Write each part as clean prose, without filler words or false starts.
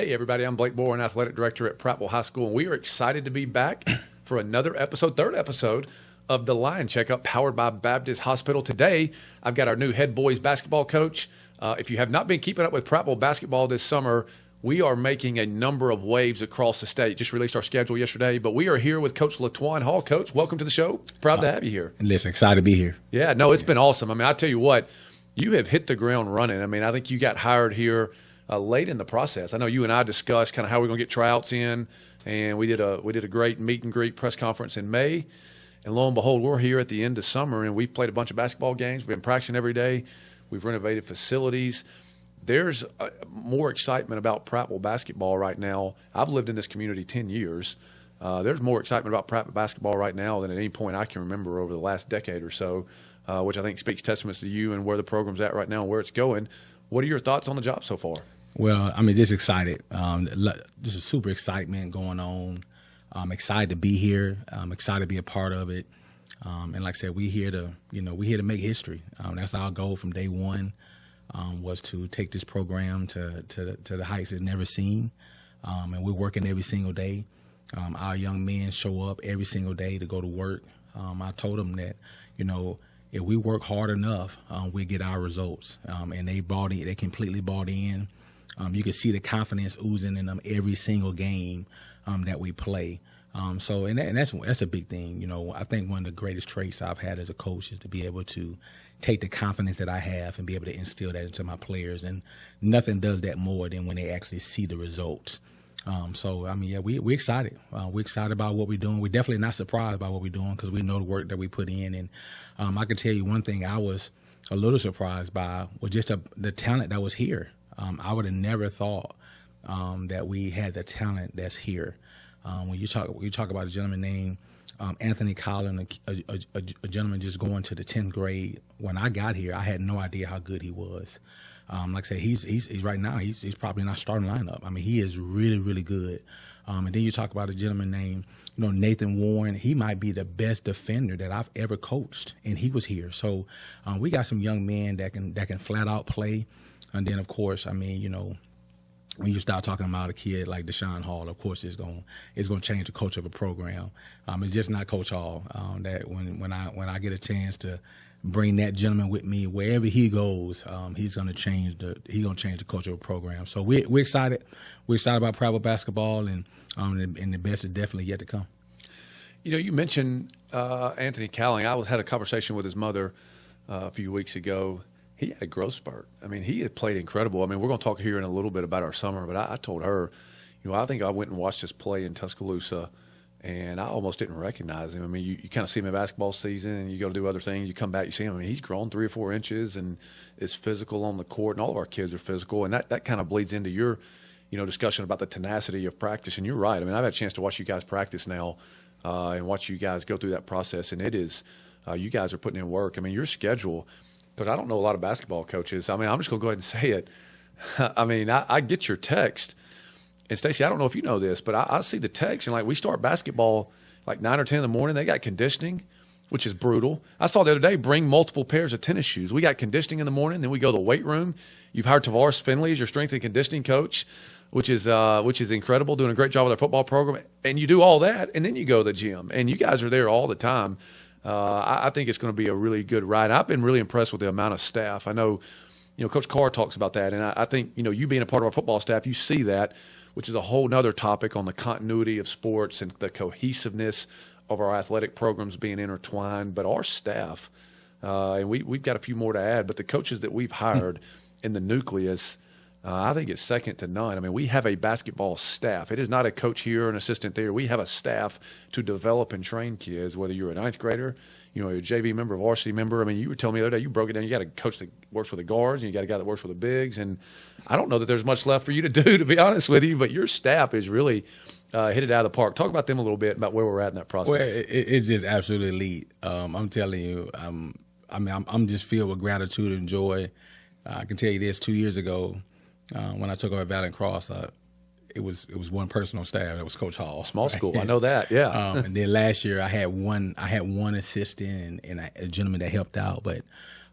Hey, everybody, I'm Blake Bourne, Athletic Director at Prattville High School, and we are excited to be back for another episode, third episode of the Lion Checkup, powered by Baptist Hospital. Today, I've got our new head boys basketball coach. If you have not been keeping up with Prattville basketball this summer, we are making a number of waves across the state. Just released our schedule yesterday, but we are here with Coach Letwan Hall. Coach, welcome to the show. Proud to have you here. Listen, excited to be here. Yeah, no, it's been awesome. I mean, I tell you what, you have hit the ground running. I mean, I think you got hired here late in the process. I know you and I discussed kind of how we're going to get tryouts in, and we did a great meet and greet press conference in May. And lo and behold, we're here at the end of summer, and we've played a bunch of basketball games. We've been practicing every day. We've renovated facilities. There's more excitement about Prattville basketball right now. I've lived in this community 10 years. There's more excitement about Prattville basketball right now than at any point I can remember over the last decade or so, which I think speaks testaments to you and where the program's at right now and where it's going. What are your thoughts on the job so far? Well, I mean, just excited. Just a super excitement going on. I'm excited to be here. I'm excited to be a part of it. And like I said, we're here to make history. That's our goal from day one, was to take this program to the heights it's never seen. And we're working every single day. Our young men show up every single day to go to work. I told them that, if we work hard enough, we get our results. And they completely bought in. You can see the confidence oozing in them every single game that we play. That's a big thing. I think one of the greatest traits I've had as a coach is to be able to take the confidence that I have and be able to instill that into my players. And nothing does that more than when they actually see the results. We're excited. We're excited about what we're doing. We're definitely not surprised by what we're doing because we know the work that we put in. And I can tell you one thing I was a little surprised by was just the talent that was here. I would have never thought that we had the talent that's here. When you talk about a gentleman named Anthony Collins, a gentleman just going to the 10th grade. When I got here, I had no idea how good he was. Like I said, he's right now, he's probably in our starting lineup. I mean, he is really, really good. And then you talk about a gentleman named, Nathan Warren. He might be the best defender that I've ever coached, and he was here. So we got some young men that can flat out play. And then, of course, when you start talking about a kid like Letwan Hall, of course, it's going to change the culture of a program. It's just not Coach Hall. That when I get a chance to bring that gentleman with me wherever he goes, he's going to change the culture of a program. So we're excited. We're excited about Prattville basketball, and the best is definitely yet to come. You mentioned Anthony Cowling. I had a conversation with his mother a few weeks ago. He had a growth spurt. I mean, he had played incredible. I mean, we're going to talk here in a little bit about our summer, but I told her, I think I went and watched his play in Tuscaloosa, and I almost didn't recognize him. I mean, you kind of see him in basketball season, and you go to do other things. You come back, you see him. I mean, he's grown 3 or 4 inches and is physical on the court, and all of our kids are physical, and that kind of bleeds into your, discussion about the tenacity of practice. And you're right. I mean, I've had a chance to watch you guys practice now and watch you guys go through that process, and it is you guys are putting in work. I mean, your schedule – but I don't know a lot of basketball coaches. I mean, I'm just going to go ahead and say it. I mean, I get your text. And, Stacey, I don't know if you know this, but I see the text, and, we start basketball 9 or 10 in the morning. They got conditioning, which is brutal. I saw the other day, bring multiple pairs of tennis shoes. We got conditioning in the morning. Then we go to the weight room. You've hired Tavares Finley as your strength and conditioning coach, which is incredible, doing a great job with our football program. And you do all that, and then you go to the gym. And you guys are there all the time. I think it's going to be a really good ride. I've been really impressed with the amount of staff. I know, Coach Carr talks about that, and I think, you being a part of our football staff, you see that, which is a whole nother topic on the continuity of sports and the cohesiveness of our athletic programs being intertwined. But our staff, and we've got a few more to add, but the coaches that we've hired in the nucleus, I think it's second to none. I mean, we have a basketball staff. It is not a coach here, an assistant there. We have a staff to develop and train kids, whether you're a ninth grader, a JV member, a varsity member. I mean, you were telling me the other day, you broke it down. You got a coach that works with the guards, and you got a guy that works with the bigs. And I don't know that there's much left for you to do, to be honest with you, but your staff is really hit it out of the park. Talk about them a little bit, about where we're at in that process. Well, it's just absolutely elite. I'm telling you, I'm just filled with gratitude and joy. I can tell you this, 2 years ago, when I took over at Valiant Cross, it was one person on staff. It was Coach Hall. Small school, I know that. Yeah. And then last year I had one assistant and a gentleman that helped out. But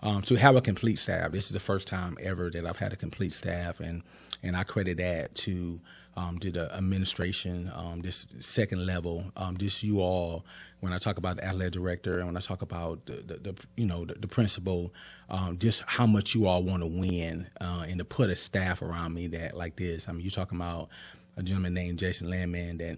to have a complete staff. This is the first time ever that I've had a complete staff, and I credit that to the administration, this second level, just you all. When I talk about the athletic director and when I talk about the principal, just how much you all want to win, and to put a staff around me that like this. I mean, you're talking about a gentleman named Jason Landman that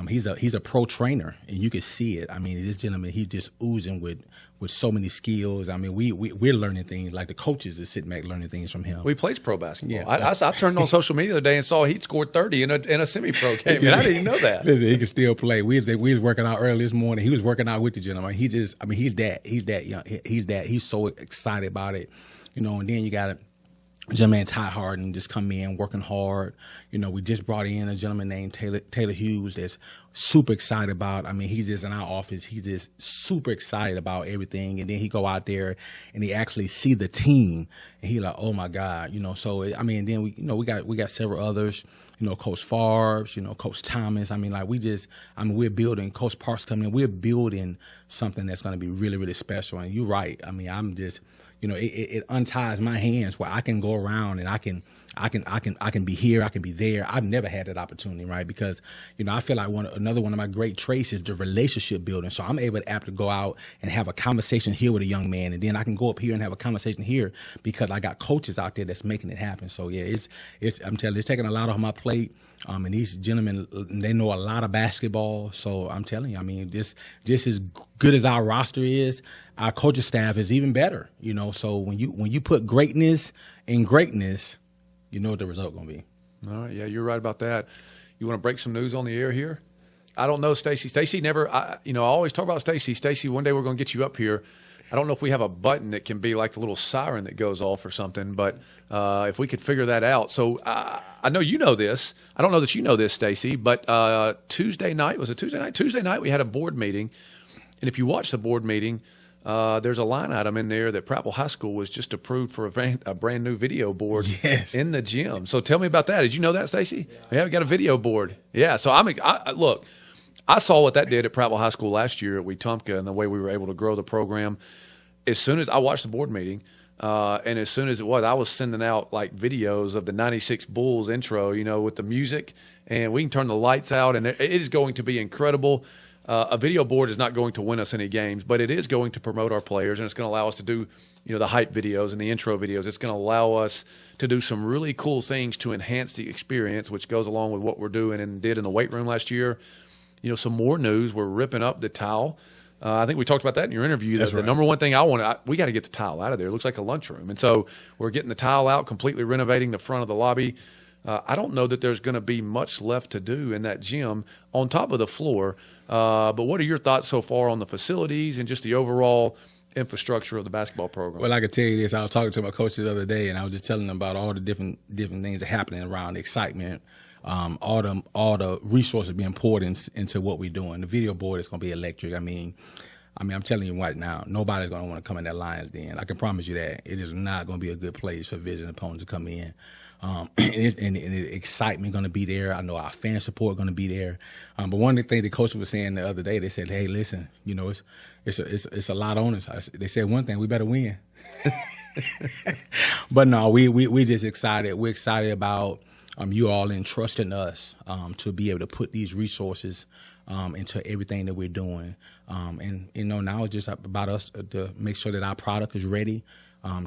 he's a pro trainer, and you can see it. I mean, this gentleman, he's just oozing with so many skills. I mean, we're learning things, like the coaches are sitting back learning things from him. Well, he plays pro basketball. Yeah. I turned on social media the other day and saw he'd scored 30 in a semi-pro game, and I didn't even know that. Listen, he can still play. We was working out early this morning. He was working out with the gentleman. He's that young. He's so excited about it, and then you got it. Gentleman Ty Harden just come in working hard. We just brought in a gentleman named Taylor Hughes that's super excited about. I mean, he's just in our office. He's just super excited about everything. And then he go out there and he actually see the team and he like, oh my God, So I mean, then we got several others. Coach Favre, Coach Thomas. I mean, like we're building. Coach Parks coming in. We're building something that's going to be really, really special. And you're right. I mean, I'm just. It unties my hands where I can go around and I can be here, I can be there. I've never had that opportunity, right? Because, I feel like another one of my great traits is the relationship building. So I'm able to go out and have a conversation here with a young man, and then I can go up here and have a conversation here because I got coaches out there that's making it happen. So yeah, I'm telling you, it's taking a lot off my plate. And these gentlemen, they know a lot of basketball. So I'm telling you, I mean, just as good as our roster is, our coaching staff is even better. So when you put greatness in greatness, you know what the result going to be. All right, yeah, you're right about that. You want to break some news on the air here? I don't know, Stacy. Stacy never. I always talk about Stacy. Stacy, one day we're going to get you up here. I don't know if we have a button that can be like the little siren that goes off or something, but if we could figure that out. So I know you know this. I don't know that you know this, Stacy, but Tuesday night, was it Tuesday night? Tuesday night we had a board meeting, and if you watch the board meeting, there's a line item in there that Prattville High School was just approved for a brand new video board in the gym. So tell me about that. Did you know that, Stacy? Yeah, we got a video board. Yeah, so look, I saw what that did at Prattville High School last year at Wetumpka and the way we were able to grow the program. As soon as I watched the board meeting, and as soon as it was, I was sending out like videos of the 96 Bulls intro, with the music, and we can turn the lights out, and it is going to be incredible. A video board is not going to win us any games, but it is going to promote our players, and it's going to allow us to do, the hype videos and the intro videos. It's going to allow us to do some really cool things to enhance the experience, which goes along with what we're doing and did in the weight room last year. Some more news. We're ripping up the towel. I think we talked about that in your interview. That's the right. Number one thing we got to get the tile out of there. It looks like a lunchroom. And so we're getting the tile out, completely renovating the front of the lobby. I don't know that there's going to be much left to do in that gym on top of the floor. But what are your thoughts so far on the facilities and just the overall infrastructure of the basketball program? Well, I can tell you this. I was talking to my coach the other day, and I was just telling them about all the different things that are happening around the excitement, all the resources being poured into what we're doing. The video board is going to be electric. I mean, I'm telling you right now, nobody's going to want to come in that Lions Den. I can promise you that. It is not going to be a good place for visiting opponents to come in. And the excitement going to be there. I know our fan support going to be there. But one of the things the coach was saying the other day, they said, "Hey, listen, it's a lot on us." They said one thing: we better win. But no, we just excited. We're excited about you all entrusting us to be able to put these resources into everything that we're doing. And now it's just about us to make sure that our product is ready,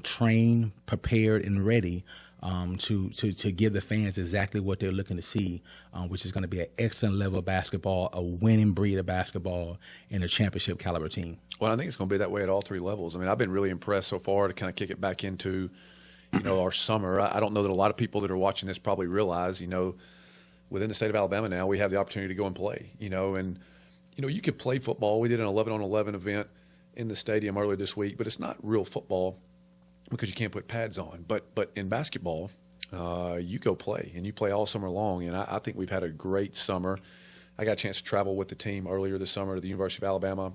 trained, prepared, and ready. To give the fans exactly what they're looking to see, which is going to be an excellent level of basketball, a winning breed of basketball, and a championship caliber team. Well, I think it's going to be that way at all three levels. I mean, I've been really impressed so far to kind of kick it back into, our summer. I don't know that a lot of people that are watching this probably realize, within the state of Alabama now, we have the opportunity to go and play, and you can play football. We did an 11-on-11 event in the stadium earlier this week, but it's not real football because you can't put pads on. But in basketball, you go play, and you play all summer long. And I think we've had a great summer. I got a chance to travel with the team earlier this summer to the University of Alabama,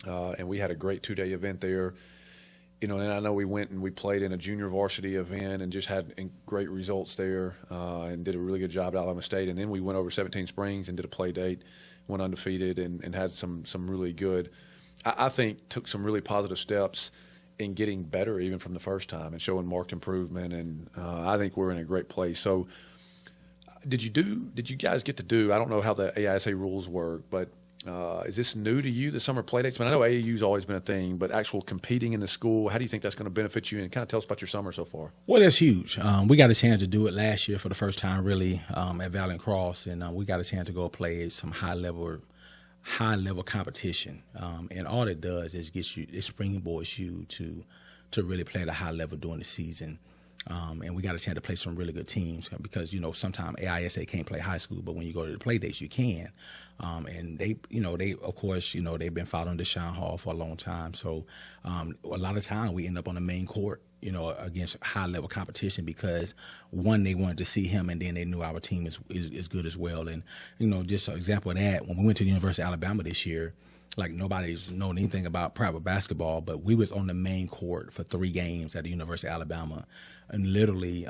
and we had a great 2-day event there. And I know we went and we played in a junior varsity event and just had great results there and did a really good job at Alabama State. And then we went over 17 Springs and did a play date, went undefeated, and had some really good, I think, took some really positive steps in getting better even from the first time and showing marked improvement. And I think we're in a great place. So did you guys get to do, I don't know how the AISA rules work, but is this new to you, the summer play dates? I mean, I know AAU's always been a thing, but actual competing in the school, how do you think that's going to benefit you? And kind of tell us about your summer so far. Well, that's huge. We got a chance to do it last year for the first time, really, at Valiant Cross, and we got a chance to go play some high level competition. And all it does is it springboards you to really play at a high level during the season. And we got a chance to play some really good teams because, sometimes AISA can't play high school, but when you go to the play dates, you can. And they of course, they've been following Letwan Hall for a long time. So a lot of time we end up on the main court, against high level competition because one, they wanted to see him, and then they knew our team is good as well. And, just an example of that, when we went to the University of Alabama this year, like nobody's known anything about private basketball, but we was on the main court for 3 games at the University of Alabama. And literally,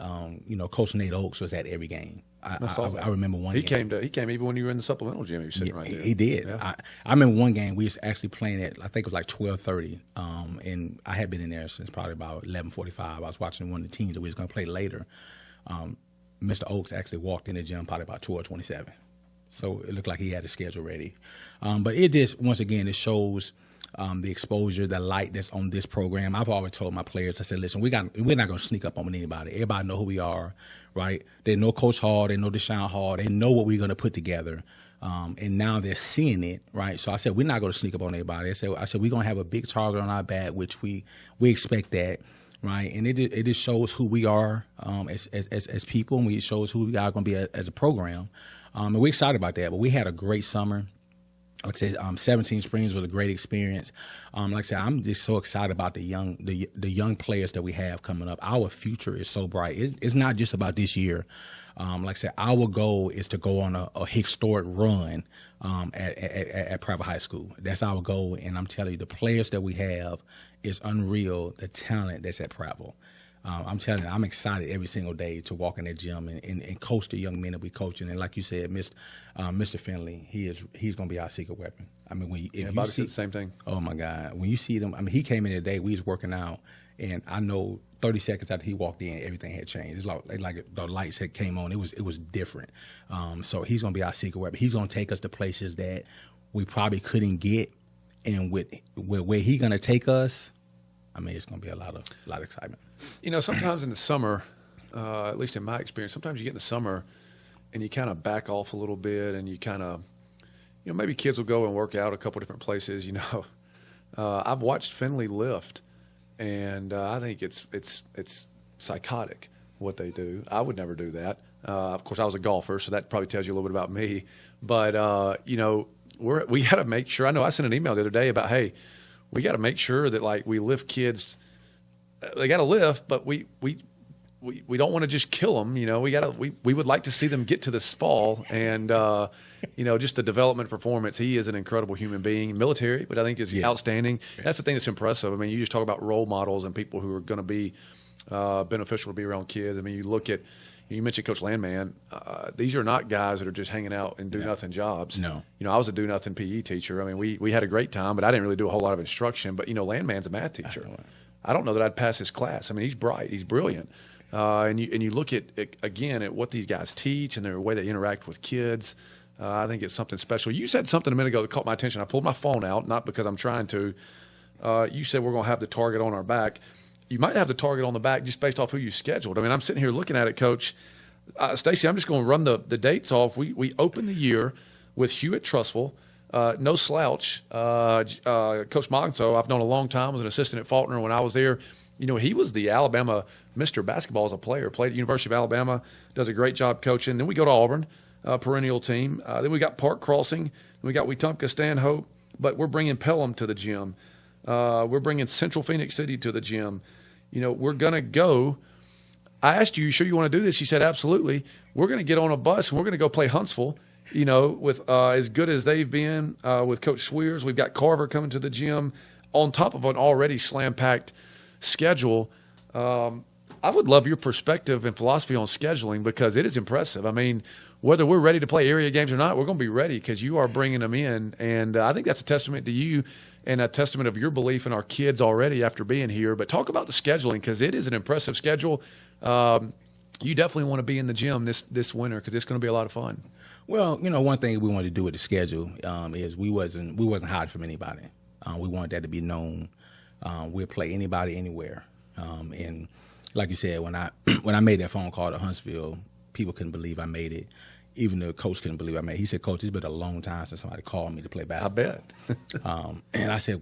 Coach Nate Oakes was at every game. I remember one game. He came even when you were in the supplemental gym. He was sitting right there. He did. Yeah. I remember one game we was actually playing at, I think it was like 12:30, and I had been in there since probably about 11:45. I was watching one of the teams that we was going to play later. Mr. Oakes actually walked in the gym probably about 12:27. So it looked like he had his schedule ready. But it just, once again, it shows the exposure, the light that's on this program. I've always told my players, I said, listen, we're not going to sneak up on anybody. Everybody know who we are, right? They know Coach Hall. They know Letwan Hall. They know what we're going to put together. And now they're seeing it, right? So I said, we're not going to sneak up on anybody. I said we're going to have a big target on our back, which we expect that. Right, and it just shows who we are as people, and it shows who we are going to be as a program. And we're excited about that. But we had a great summer. Like I said, 17 Springs was a great experience. Like I said, I'm just so excited about the young players that we have coming up. Our future is so bright. It's not just about this year. Like I said, our goal is to go on a historic run at private high school. That's our goal, and I'm telling you, the players that we have is unreal, the talent that's at Prattville. I'm telling you, I'm excited every single day to walk in that gym and coach the young men that we coaching. And like you said, Mr. Finley, he's going to be our secret weapon. I mean, if you see the same thing. Oh my God, when you see them, I mean, he came in today. We was working out, and I know 30 seconds after he walked in, everything had changed. It's like the lights had came on. It was different. So he's going to be our secret weapon. He's going to take us to places that we probably couldn't get, and with where he's going to take us, I mean, it's going to be a lot of excitement. Sometimes in the summer, at least in my experience, sometimes you get in the summer and you kind of back off a little bit, and you kind of, maybe kids will go and work out a couple different places. I've watched Finley lift, and I think it's psychotic what they do. I would never do that. Of course, I was a golfer, so that probably tells you a little bit about me. But we got to make sure. I know I sent an email the other day about, hey, we got to make sure that like we lift kids. They got to lift, but we don't want to just kill them. We would like to see them get to this fall, and just the development performance. He is an incredible human being, military, but I think is outstanding. That's the thing that's impressive. I mean, you just talk about role models and people who are going to be beneficial to be around kids. I mean, you look at. You mentioned Coach Landman. These are not guys that are just hanging out and do-nothing jobs. No. I was a do-nothing PE teacher. I mean, we had a great time, but I didn't really do a whole lot of instruction. But, Landman's a math teacher. I don't know that I'd pass his class. I mean, he's bright. He's brilliant. And you look at what these guys teach and their way they interact with kids. I think it's something special. You said something a minute ago that caught my attention. I pulled my phone out, not because I'm trying to. You said we're going to have the target on our back. You might have the target on the back just based off who you scheduled. I mean, I'm sitting here looking at it, Coach. Stacy, I'm just going to run the dates off. We opened the year with Hewitt Trustful, no slouch. Coach Monso, I've known a long time, was an assistant at Faulkner when I was there. He was the Alabama Mr. Basketball as a player, played at University of Alabama, does a great job coaching. Then we go to Auburn, perennial team. Then we got Park Crossing. Then we got Wetumpka, Stanhope. But we're bringing Pelham to the gym. We're bringing Central Phoenix City to the gym. We're going to go. I asked you sure you want to do this? You said, absolutely. We're going to get on a bus, and we're going to go play Huntsville, with as good as they've been with Coach Swears. We've got Carver coming to the gym on top of an already slam-packed schedule. I would love your perspective and philosophy on scheduling because it is impressive. I mean, whether we're ready to play area games or not, we're going to be ready because you are bringing them in. And I think that's a testament to you and a testament of your belief in our kids already after being here. But talk about the scheduling, because it is an impressive schedule. You definitely want to be in the gym this winter, because it's going to be a lot of fun. Well, one thing we wanted to do with the schedule is we wasn't hiding from anybody. We wanted that to be known. We'll play anybody, anywhere. And like you said, when I made that phone call to Huntsville, people couldn't believe I made it. Even the coach couldn't believe I made it. He said, "Coach, it's been a long time since somebody called me to play basketball." I bet. And I said,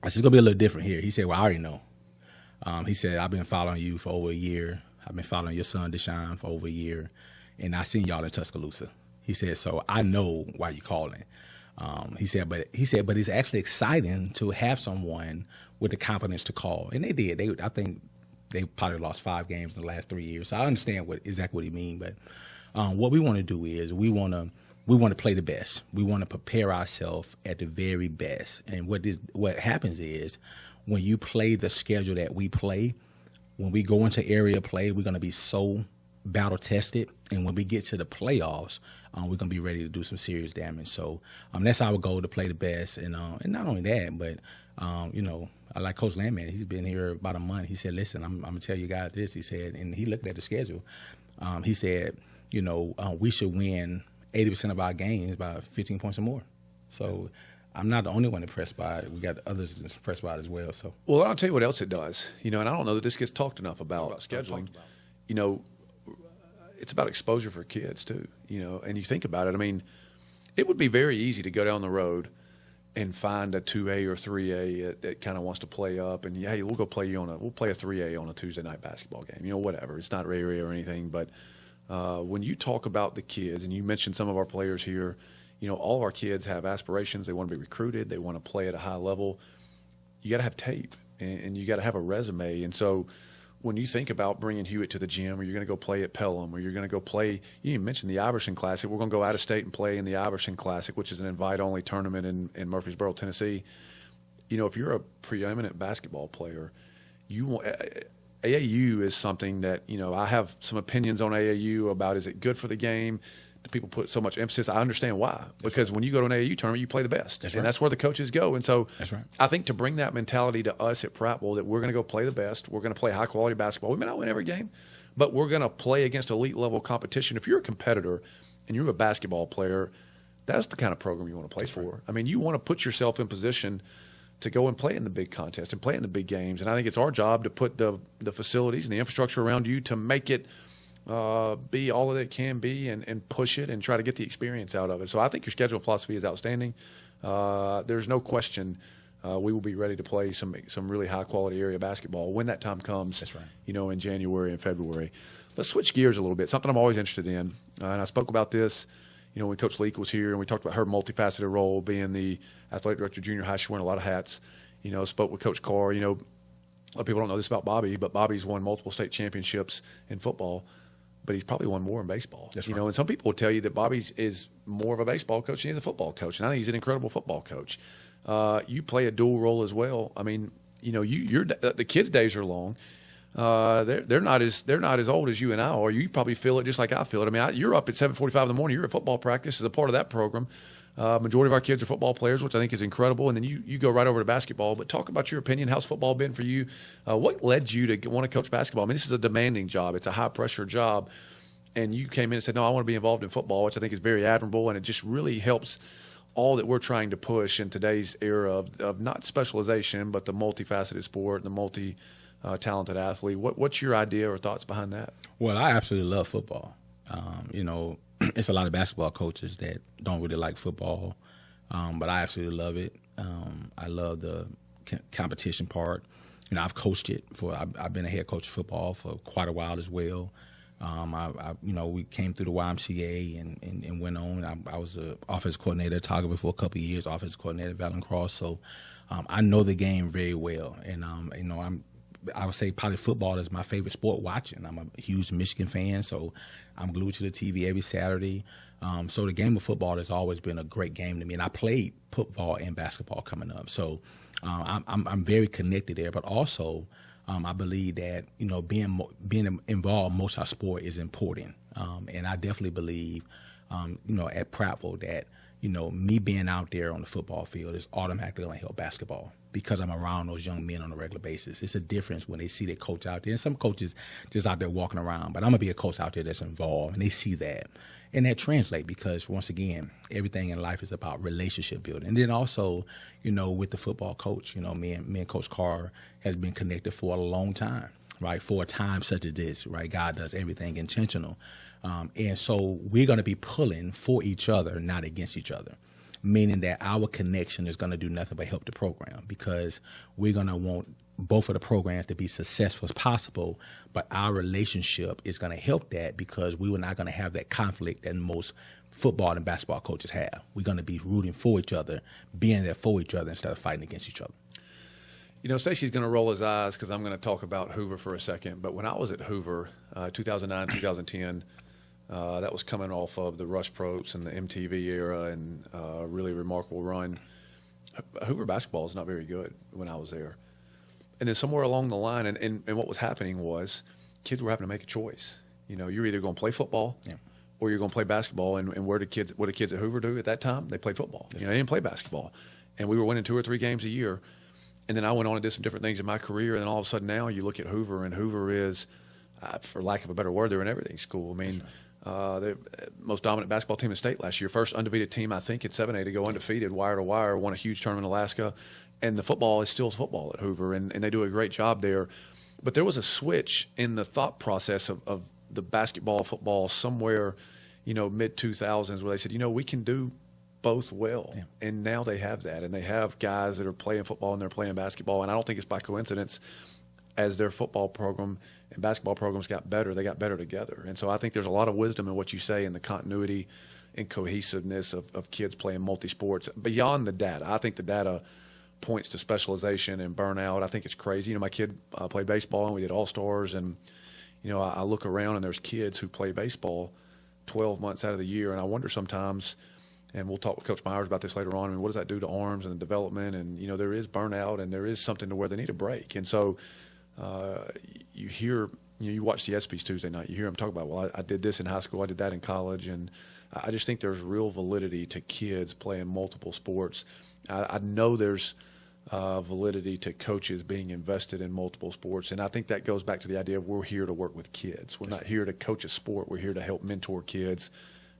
it's going to be a little different here. He said, "Well, I already know." He said, "I've been following you for over a year. I've been following your son, Deshaun, for over a year. And I seen y'all in Tuscaloosa." He said, "So I know why you're calling." He said, but it's actually exciting to have someone with the confidence to call. And they did. I think they probably lost 5 games in the last 3 years. So I understand exactly what he mean. But what we want to do is we want to play the best. We want to prepare ourselves at the very best. And what happens is, when you play the schedule that we play, when we go into area play, we're going to be so battle tested, and when we get to the playoffs, we're gonna be ready to do some serious damage. So that's our goal, to play the best, and not only that, but I like Coach Landman. He's been here about a month. He said, "Listen, I'm gonna tell you guys this." He said, and he looked at the schedule. He said, we should win 80% of our games by 15 points or more. So I'm not the only one impressed by it. We got others impressed by it as well. So, well, I'll tell you what else it does. And I don't know that this gets talked enough about scheduling. It's about exposure for kids too, and you think about it. I mean, it would be very easy to go down the road and find a 2A or 3A that kind of wants to play up, and hey, we'll play a 3A on a Tuesday night basketball game, whatever. It's not area or anything, but when you talk about the kids, and you mentioned some of our players here, all of our kids have aspirations. They want to be recruited. They want to play at a high level. You got to have tape, and you got to have a resume, and so when you think about bringing Hewitt to the gym, or you're going to go play at Pelham, or you're going to go play, you even mentioned the Iverson Classic. We're going to go out of state and play in the Iverson Classic, which is an invite-only tournament in Murfreesboro, Tennessee. If you're a preeminent basketball player, AAU is something that, I have some opinions on AAU about, is it good for the game? Do people put so much emphasis? I understand why. Because when you go to an AAU tournament, you play the best. That's right. And that's where the coaches go. And so that's right. I think to bring that mentality to us at Prattville, that we're going to go play the best, we're going to play high-quality basketball. We may not win every game, but we're going to play against elite-level competition. If you're a competitor and you're a basketball player, that's the kind of program you want to play for. Right. I mean, you want to put yourself in position to go and play in the big contests and play in the big games. And I think it's our job to put the facilities and the infrastructure around you to make it be all that it can be, and push it and try to get the experience out of it. So I think your schedule philosophy is outstanding. There's no question we will be ready to play some really high-quality area basketball when that time comes. That's right. In January and February. Let's switch gears a little bit, something I'm always interested in. And I spoke about this when Coach Leak was here, and we talked about her multifaceted role, being the athletic director of junior high. She's wearing a lot of hats. Spoke with Coach Carr. A lot of people don't know this about Bobby, but Bobby's won multiple state championships in football, but he's probably won more in baseball. That's right. And some people will tell you that Bobby is more of a baseball coach than he's a football coach, and I think he's an incredible football coach. You play a dual role as well. I mean, the kids' days are long. They're not as old as you and I are. You probably feel it just like I feel it. I mean, you're up at 7:45 in the morning. You're at football practice as a part of that program. Majority of our kids are football players, which I think is incredible. And then you go right over to basketball. But talk about your opinion. How's football been for you? What led you to want to coach basketball? I mean, this is a demanding job. It's a high-pressure job. And you came in and said, no, I want to be involved in football, which I think is very admirable. And it just really helps all that we're trying to push in today's era of not specialization, but the multifaceted sport, the multi-talented athlete. What's your idea or thoughts behind that? Well, I absolutely love football. It's a lot of basketball coaches that don't really like football, but I absolutely love it. I love the competition part. I've coached it I've been a head coach of football for quite a while as well. We came through the YMCA and went on. I was the offensive coordinator at Toggerville for a couple of years, offensive coordinator at Valley Cross. So I know the game very well, and I would say probably football is my favorite sport watching. I'm a huge Michigan fan, so I'm glued to the TV every Saturday. So the game of football has always been a great game to me, and I played football and basketball coming up. So I'm very connected there, but also I believe that being involved in most of our sport is important, and I definitely believe at Prattville that me being out there on the football field is automatically going to help basketball because I'm around those young men on a regular basis. It's a difference when they see their coach out there. And some coaches just out there walking around, but I'm going to be a coach out there that's involved, and they see that. And that translates because, once again, everything in life is about relationship building. And then also, with the football coach, me and Coach Carr has been connected for a long time, right? For a time such as this, right? God does everything intentional. And so we're going to be pulling for each other, not against each other, meaning that our connection is going to do nothing but help the program because we're going to want both of the programs to be successful as possible, but our relationship is going to help that because we were not going to have that conflict that most football and basketball coaches have. We're going to be rooting for each other, being there for each other instead of fighting against each other. Stacey's going to roll his eyes because I'm going to talk about Hoover for a second, but when I was at Hoover, 2009, 2010, that was coming off of the Rush Probst and the MTV era and a really remarkable run. Hoover basketball was not very good when I was there. And then somewhere along the line, and what was happening was kids were having to make a choice. You're either going to play football or you're going to play basketball. And what did kids at Hoover do at that time? They played football. They didn't play basketball. And we were winning 2 or 3 games a year. And then I went on and did some different things in my career. And then all of a sudden now you look at Hoover, and Hoover is, for lack of a better word, they're an everything school. I mean, the most dominant basketball team in the state last year. First undefeated team, I think, at 7A to go undefeated, wire to wire, won a huge tournament in Alaska. And the football is still football at Hoover, and they do a great job there. But there was a switch in the thought process of the basketball, football somewhere, mid-2000s where they said, we can do both well. Yeah. And now they have that, and they have guys that are playing football and they're playing basketball. And I don't think it's by coincidence as their football program and basketball programs got better, they got better together. And so I think there's a lot of wisdom in what you say and the continuity and cohesiveness of kids playing multi-sports beyond the data. I think the data points to specialization and burnout. I think it's crazy. My kid played baseball, and we did All-Stars, and I look around and there's kids who play baseball 12 months out of the year, and I wonder sometimes, and we'll talk with Coach Myers about this later on, what does that do to arms and the development? And there is burnout, and there is something to where they need a break. And so you hear, you watch the ESPYs Tuesday night, you hear them talk about, well, I did this in high school, I did that in college, and I just think there's real validity to kids playing multiple sports. I know there's validity to coaches being invested in multiple sports, and I think that goes back to the idea of we're here to work with kids. We're not here to coach a sport. We're here to help mentor kids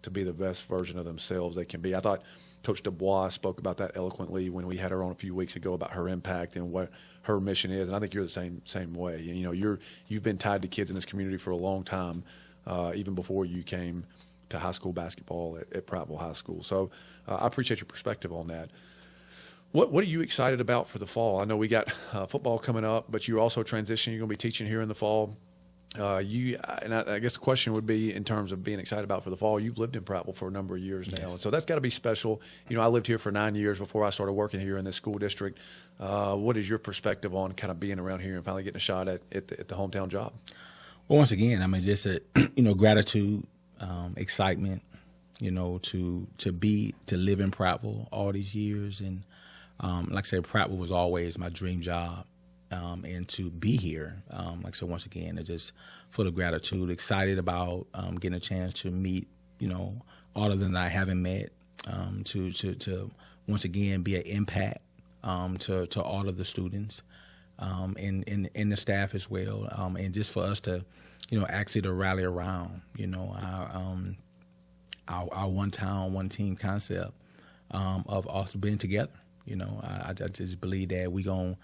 to be the best version of themselves they can be. I thought Coach Dubois spoke about that eloquently when we had her on a few weeks ago about her impact and what her mission is, and I think you're the same way. You've been tied to kids in this community for a long time, even before you came to high school basketball at Prattville High School. So I appreciate your perspective on that. What are you excited about for the fall? I know we got football coming up, but you're also transitioning. You're going to be teaching here in the fall. I guess the question would be in terms of being excited about for the fall. You've lived in Prattville for a number of years now, and so that's got to be special. I lived here for 9 years before I started working here in this school district. What is your perspective on kind of being around here and finally getting a shot at the hometown job? Well, once again, just a gratitude, excitement, to live in Prattville all these years. And like I said, Prattville was always my dream job, and to be here, like I said, once again, it's just full of gratitude, excited about getting a chance to meet, all of them that I haven't met, to once again be an impact to all of the students and the staff as well, and just for us to, actually to rally around, our one town, one team concept of us being together. I just believe that we gonna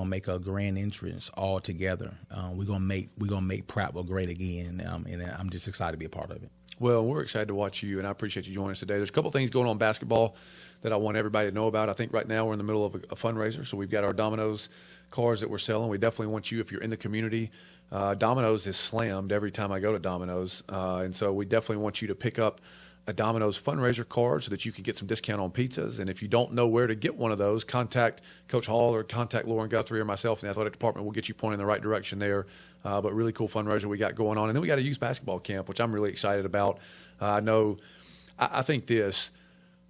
make a grand entrance all together. We're gonna make Prattville great again, and I'm just excited to be a part of it. Well, we're excited to watch you, and I appreciate you joining us today. There's a couple things going on in basketball that I want everybody to know about. I think right now we're in the middle of a fundraiser, so we've got our Domino's cars that we're selling. We definitely want you, if you're in the community. Domino's is slammed every time I go to Domino's, and so we definitely want you to pick up a Domino's fundraiser card so that you can get some discount on pizzas. And if you don't know where to get one of those, contact Coach Hall or contact Lauren Guthrie or myself in the athletic department. We'll get you pointed in the right direction there. But really cool fundraiser we got going on. And then we got a youth basketball camp, which I'm really excited about. I think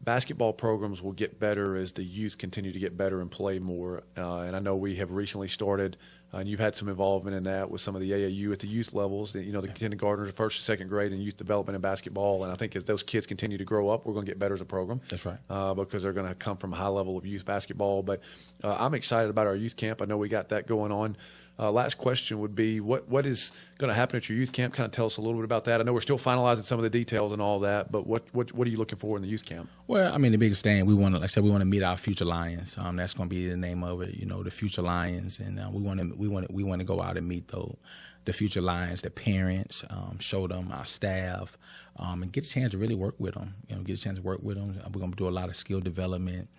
basketball programs will get better as the youth continue to get better and play more. And I know we have recently started and you've had some involvement in that with some of the AAU at the youth levels, the kindergartners, first and second grade, and youth development in basketball. And I think as those kids continue to grow up, we're going to get better as a program. That's right. Because they're going to come from a high level of youth basketball. But I'm excited about our youth camp. I know we got that going on. Last question would be, what is going to happen at your youth camp? Kind of tell us a little bit about that. I know we're still finalizing some of the details and all that, but what are you looking for in the youth camp? Well, I mean, the biggest thing we want to, like I said, we want to meet our future Lions. That's going to be the name of it, the future Lions, and we want to go out and meet the future Lions, the parents, show them our staff, and get a chance to really work with them. We're going to do a lot of skill development.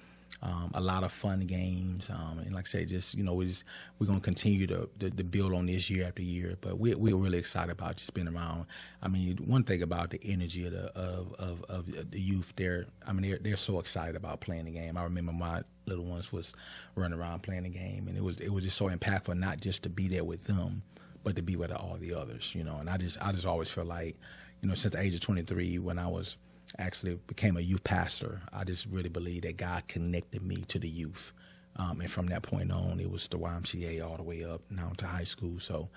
A lot of fun games, and like I say, we're going to continue to build on this year after year. But we're really excited about just being around. I mean, one thing about the energy of the youth, they're so excited about playing the game. I remember my little ones was running around playing the game, and it was just so impactful, not just to be there with them, but to be with all the others. And I just always feel like, since the age of 23, when I was actually became a youth pastor, I just really believe that God connected me to the youth. And from that point on, it was the YMCA all the way up now to high school. So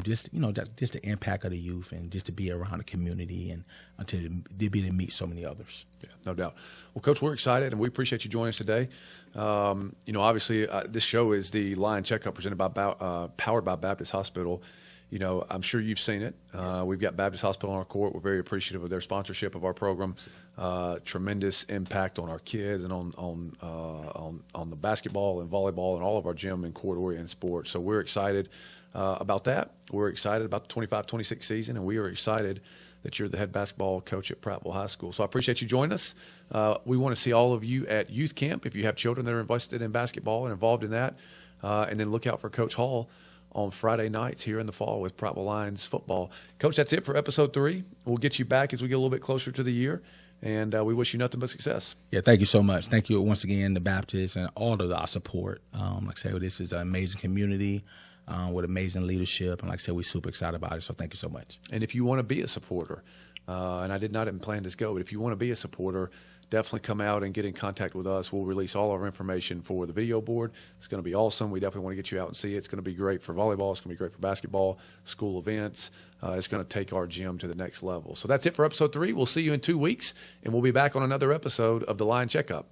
just the impact of the youth and just to be around the community and to be to meet so many others. Yeah, no doubt. Well, Coach, we're excited, and we appreciate you joining us today. Obviously, this show is the Lion Checkup presented by powered by Baptist Hospital. I'm sure you've seen it. We've got Baptist Hospital on our court. We're very appreciative of their sponsorship of our program. Tremendous impact on our kids and on the basketball and volleyball and all of our gym and court-oriented sports. So we're excited about that. We're excited about the 25-26 season, and we are excited that you're the head basketball coach at Prattville High School. So I appreciate you joining us. We want to see all of you at youth camp if you have children that are invested in basketball and involved in that. And then look out for Coach Hall on Friday nights here in the fall with Prattville Lions football. Coach, that's it for episode 3. We'll get you back as we get a little bit closer to the year, and we wish you nothing but success. Yeah, thank you so much. Thank you once again, the Baptists and all of our support. Like I said, this is an amazing community with amazing leadership, and like I said, we're super excited about it, so thank you so much. And if you want to be a supporter, and I did not even plan this go, but if you want to be a supporter, definitely come out and get in contact with us. We'll release all our information for the video board. It's going to be awesome. We definitely want to get you out and see it. It's going to be great for volleyball. It's going to be great for basketball, school events. It's going to take our gym to the next level. So that's it for episode 3. We'll see you in 2 weeks, and we'll be back on another episode of the Lion Checkup.